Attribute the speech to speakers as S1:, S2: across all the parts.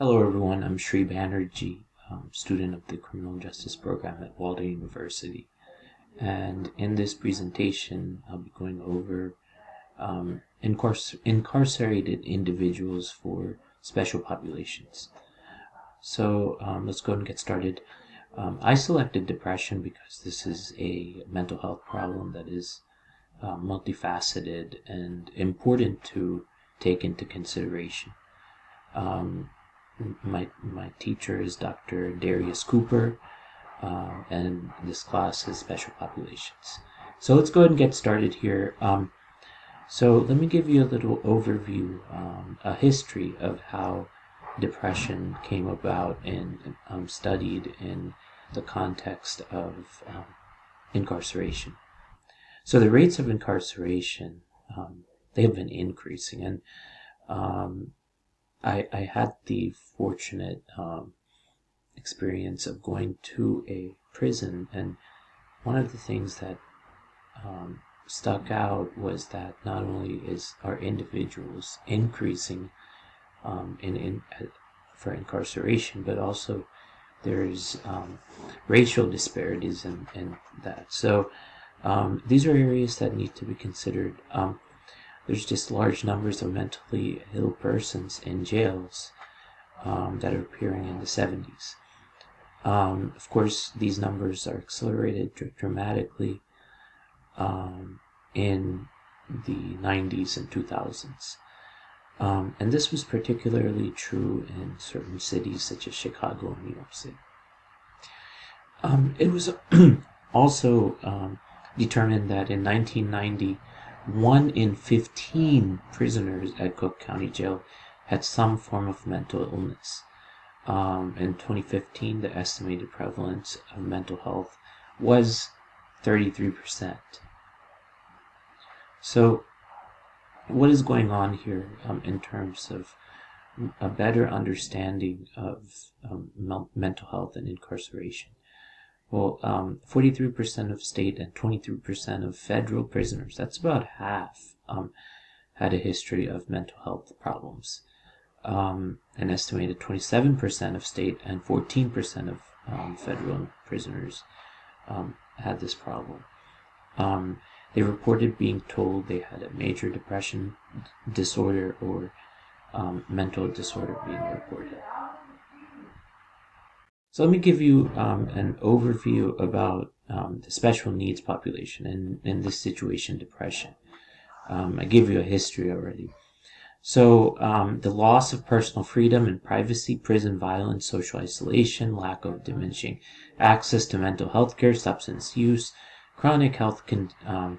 S1: Hello everyone, I'm Sri Banerjee, student of the Criminal Justice Program at Walden University. And in this presentation, I'll be going over incarcerated individuals for special populations. So let's go and get started. I selected depression because this is a mental health problem that is multifaceted and important to take into consideration. My teacher is Dr. Darius Cooper, and this class is special populations. So let's go ahead and get started here. So let me give you a little overview, a history of how depression came about and studied in the context of incarceration. So the rates of incarceration, they have been increasing, and I had the fortunate experience of going to a prison, and one of the things that stuck out was that not only are individuals increasing for incarceration, but also there's racial disparities in that. So these are areas that need to be considered. There's just large numbers of mentally ill persons in jails that are appearing in the 70s. Of course, these numbers are accelerated dramatically in the 90s and 2000s. And this was particularly true in certain cities such as Chicago and New York City. It was also determined that in 1990, 1 in 15 prisoners at Cook County Jail had some form of mental illness. In 2015, the estimated prevalence of mental health was 33%. So what is going on here in terms of a better understanding of mental health and incarceration? Well, 43% of state and 23% of federal prisoners, that's about half, had a history of mental health problems. An estimated 27% of state and 14% of federal prisoners had this problem. They reported being told they had a major depression disorder or mental disorder being reported. So let me give you an overview about the special needs population and in this situation, depression. I gave you a history already. So the loss of personal freedom and privacy, prison violence, social isolation, lack of diminishing access to mental health care, substance use, chronic health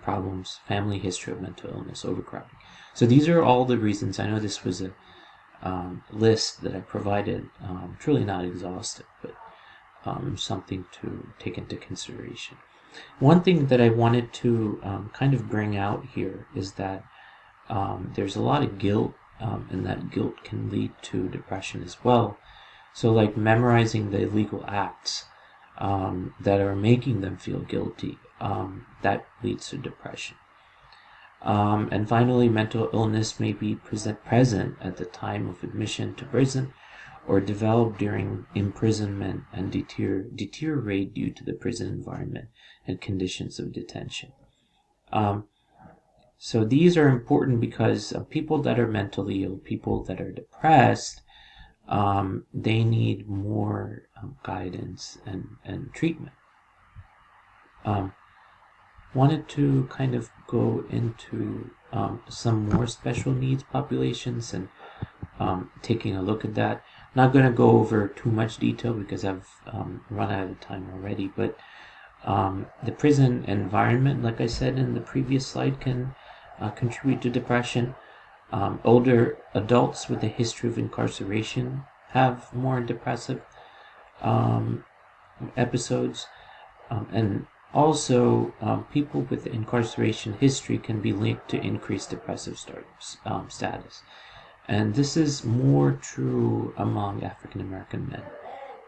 S1: problems, family history of mental illness, overcrowding. So these are all the reasons. I know this was a list that I provided, truly not exhaustive, but something to take into consideration. One thing that I wanted to kind of bring out here is that there's a lot of guilt, and that guilt can lead to depression as well. So like memorizing the illegal acts that are making them feel guilty, that leads to depression. And finally, mental illness may be present at the time of admission to prison or develop during imprisonment and deteriorate due to the prison environment and conditions of detention. So these are important because people that are mentally ill, people that are depressed, they need more guidance and treatment. Wanted to kind of go into some more special needs populations and taking a look at that. Not going to go over too much detail because I've run out of time already, but the prison environment, like I said in the previous slide, can contribute to depression. Older adults with a history of incarceration have more depressive episodes, and also people with incarceration history can be linked to increased depressive status. And this is more true among African American men.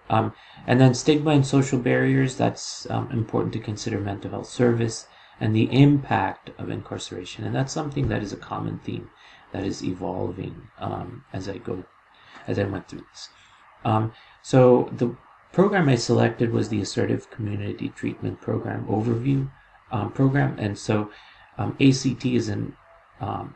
S1: And then stigma and social barriers, that's important to consider mental health service and the impact of incarceration. And that's something that is a common theme that is evolving as I go as I went through this. So the program I selected was the Assertive Community Treatment Program Overview program. And so ACT is an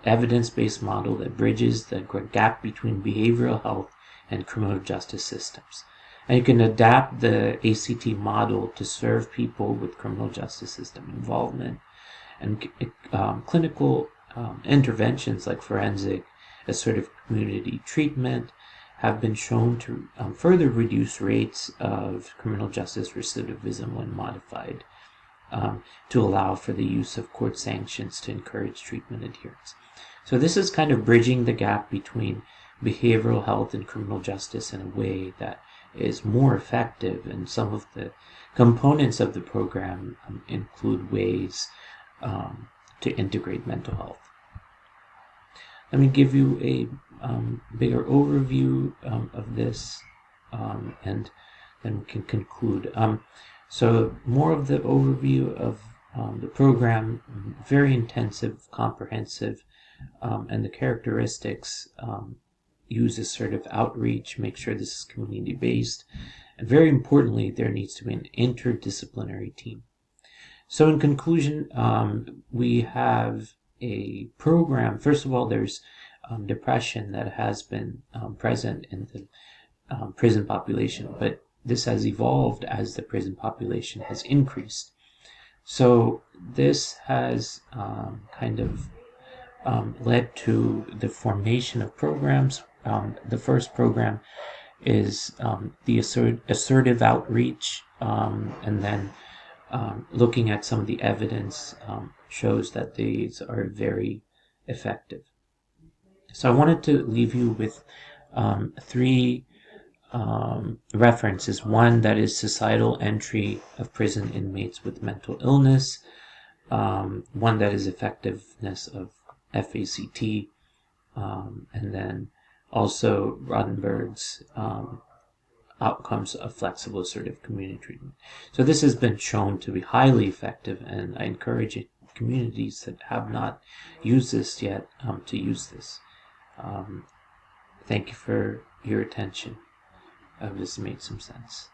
S1: evidence-based model that bridges the gap between behavioral health and criminal justice systems. And you can adapt the ACT model to serve people with criminal justice system involvement. And clinical interventions like forensic, assertive community treatment have been shown to further reduce rates of criminal justice recidivism when modified to allow for the use of court sanctions to encourage treatment adherence. So this is kind of bridging the gap between behavioral health and criminal justice in a way that is more effective, and some of the components of the program include ways to integrate mental health. Let me give you a bigger overview of this, and then we can conclude. So more of the overview of the program, very intensive, comprehensive, and the characteristics use assertive outreach, make sure this is community-based, and very importantly, there needs to be an interdisciplinary team. So in conclusion, we have a program. First of all, there's depression that has been present in the prison population, but this has evolved as the prison population has increased. So this has kind of led to the formation of programs. The first program is the assertive outreach, and then looking at some of the evidence shows that these are very effective. So I wanted to leave you with three references. One that is societal entry of prison inmates with mental illness. One that is effectiveness of FACT, and then also Rodenberg's outcomes of flexible assertive community treatment. So this has been shown to be highly effective, and I encourage communities that have not used this yet to use this. Thank you for your attention. I hope this made some sense.